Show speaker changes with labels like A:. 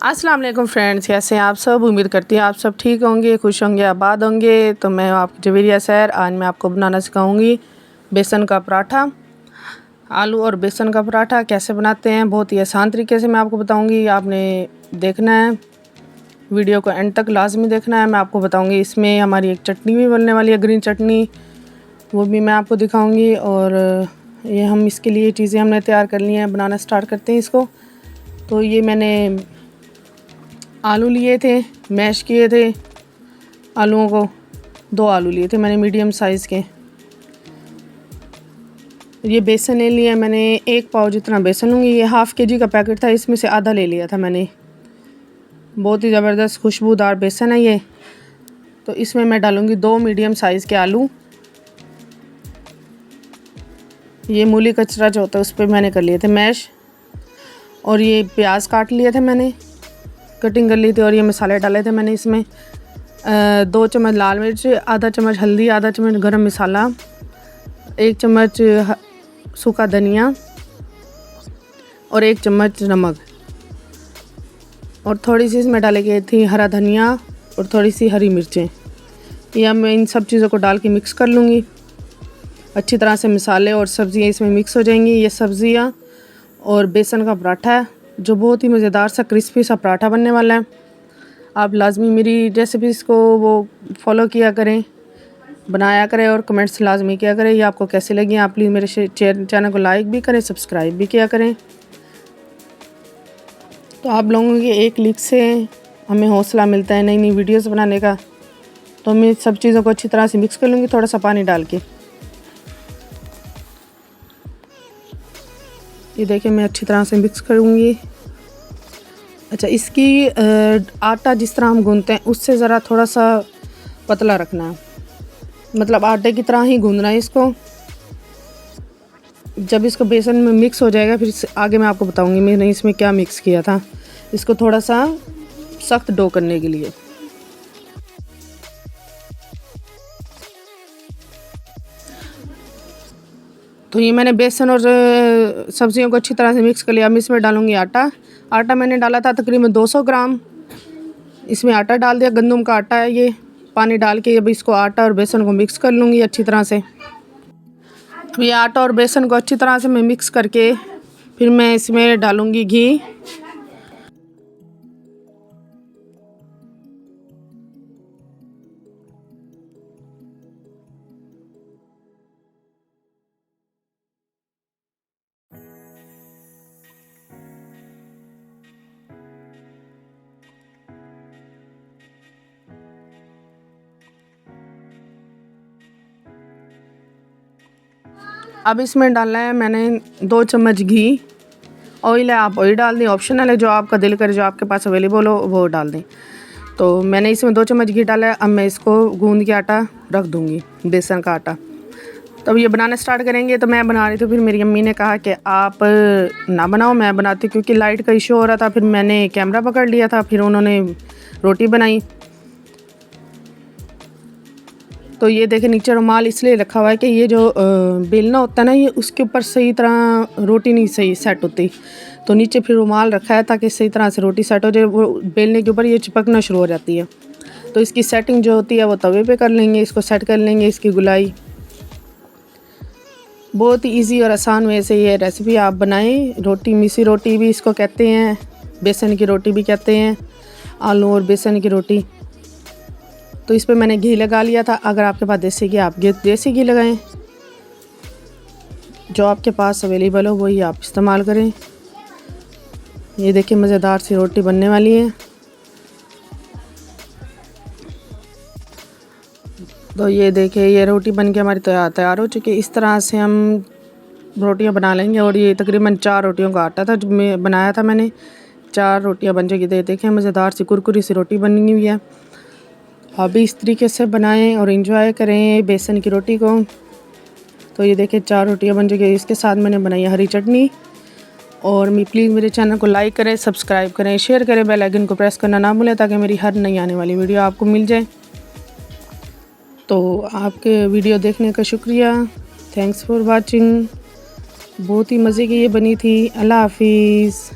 A: अस्सलाम वालेकुम फ्रेंड्स, कैसे हैं आप सब। उम्मीद करती हैं आप सब ठीक होंगे, खुश होंगे, आबाद होंगे। तो मैं आपकी जवेरिया सैर आज मैं आपको बनाना सिखाऊंगी बेसन का पराठा। आलू और बेसन का पराठा कैसे बनाते हैं बहुत ही आसान तरीके से मैं आपको बताऊंगी। आपने देखना है, वीडियो को एंड तक लाजमी देखना है। मैं आपको बताऊंगी इसमें हमारी एक चटनी भी बनने वाली है, ग्रीन चटनी, वो भी मैं आपको दिखाऊंगी। और ये हम इसके लिए चीज़ें हमने तैयार कर ली हैं। बनाना स्टार्ट करते हैं इसको। तो ये मैंने आलू लिए थे, मैश किए थे आलूओं को। 2 आलू लिए थे मैंने मीडियम साइज़ के। ये बेसन ले लिया मैंने, 1 पाव जितना बेसन लूँगी। ये ½ kg का पैकेट था, इसमें से आधा ले लिया था मैंने। बहुत ही ज़बरदस्त खुशबूदार बेसन है ये। तो इसमें मैं डालूँगी 2 मीडियम साइज़ के आलू। ये मूली कचरा जो होता है उस पर मैंने कर लिए थे मैश। और ये प्याज काट लिए थे मैंने, कटिंग कर ली थी। और ये मसाले डाले थे मैंने इसमें 2 चम्मच लाल मिर्च, आधा चम्मच हल्दी, आधा चम्मच गरम मसाला, 1 चम्मच सूखा धनिया और 1 चम्मच नमक। और थोड़ी सी इसमें डाले गए थी हरा धनिया और थोड़ी सी हरी मिर्चें। यह मैं इन सब चीज़ों को डाल के मिक्स कर लूँगी अच्छी तरह से। मसाले और सब्ज़ियाँ इसमें मिक्स हो जाएंगी। ये सब्ज़ियाँ और बेसन का पराठा है जो बहुत ही मज़ेदार सा क्रिस्पी सा पराठा बनने वाला है। आप लाजमी मेरी रेसिपीज़ को वो फॉलो किया करें, बनाया करें और कमेंट्स लाजमी किया करें। ये आपको कैसे लगी आप प्लीज़ मेरे चैनल को लाइक भी करें, सब्सक्राइब भी किया करें। तो आप लोगों के एक क्लिक से हमें हौसला मिलता है नई नई वीडियोस बनाने का। तो मैं सब चीज़ों को अच्छी तरह से मिक्स कर लूँगी थोड़ा सा पानी डाल के। ये देखिए मैं अच्छी तरह से मिक्स करूँगी। अच्छा, इसकी आटा जिस तरह हम गूंथते हैं उससे ज़रा थोड़ा सा पतला रखना है, मतलब आटे की तरह ही गूंदना है इसको। जब इसको बेसन में मिक्स हो जाएगा फिर आगे मैं आपको बताऊंगी मैंने इसमें क्या मिक्स किया था, इसको थोड़ा सा सख्त डो करने के लिए। तो ये मैंने बेसन और सब्जियों को अच्छी तरह से मिक्स कर लिया। अब इसमें डालूंगी आटा। आटा मैंने डाला था तकरीबन 200 ग्राम। इसमें आटा डाल दिया, गंदम का आटा है ये। पानी डाल के अब इसको आटा और बेसन को मिक्स कर लूँगी अच्छी तरह से। अब ये आटा और बेसन को अच्छी तरह से मैं मिक्स करके फिर मैं इसमें डालूँगी घी। अब इसमें डालना है मैंने 2 चम्मच घी। ऑयल है, आप ऑयल डाल दें, ऑप्शनल है, जो आपका दिल करे, जो आपके पास अवेलेबल हो वो डाल दें। तो मैंने इसमें 2 चम्मच घी डाला है। अब मैं इसको गूंद के आटा रख दूँगी, बेसन का आटा। तब ये बनाना स्टार्ट करेंगे। तो मैं बना रही थी, फिर मेरी अम्मी ने कहा कि आप ना बनाओ, मैं बनाती, क्योंकि लाइट का इशू हो रहा था। फिर मैंने कैमरा पकड़ लिया था, फिर उन्होंने रोटी बनाई। तो ये देखें नीचे रुमाल इसलिए रखा हुआ है कि ये जो बेलना होता है ना, ये उसके ऊपर सही तरह रोटी नहीं सही सेट होती। तो नीचे फिर रुमाल रखा है ताकि सही तरह से रोटी सेट हो जाए। वो बेलने के ऊपर ये चिपकना शुरू हो जाती है। तो इसकी सेटिंग जो होती है वो तवे पे कर लेंगे, इसको सेट कर लेंगे, इसकी गुलाई। बहुत ही ईजी और आसान वे से ये रेसिपी आप बनाएं। रोटी, मिसी रोटी भी इसको कहते हैं, बेसन की रोटी भी कहते हैं, आलू और बेसन की रोटी। तो इस पर मैंने घी लगा लिया था। अगर आपके पास देसी घी, आप देसी घी लगाएं, जो आपके पास अवेलेबल हो वही आप इस्तेमाल करें। ये देखिए मज़ेदार सी रोटी बनने वाली है। तो ये देखिए ये रोटी बन के हमारी तैयार हो चुकी है। इस तरह से हम रोटियां बना लेंगे। और ये तकरीबन 4 रोटियों का आटा था जो मैं बनाया था मैंने। 4 रोटियां बन चुकी थी। देखें मज़ेदार सी कुरकुरी सी रोटी बनी हुई है। आप भी इस तरीके से बनाएं और इंजॉय करें बेसन की रोटी को। तो ये देखिए 4 रोटियां बन चुकी है। इसके साथ मैंने बनाई हरी चटनी। और प्लीज़ मेरे चैनल को लाइक करें, सब्सक्राइब करें, शेयर करें, बेल आइकन को प्रेस करना ना भूलें ताकि मेरी हर नई आने वाली वीडियो आपको मिल जाए। तो आपके वीडियो देखने का शुक्रिया। Thanks for watching. बहुत ही मज़े की ये बनी थी। अल्लाह हाफिज़।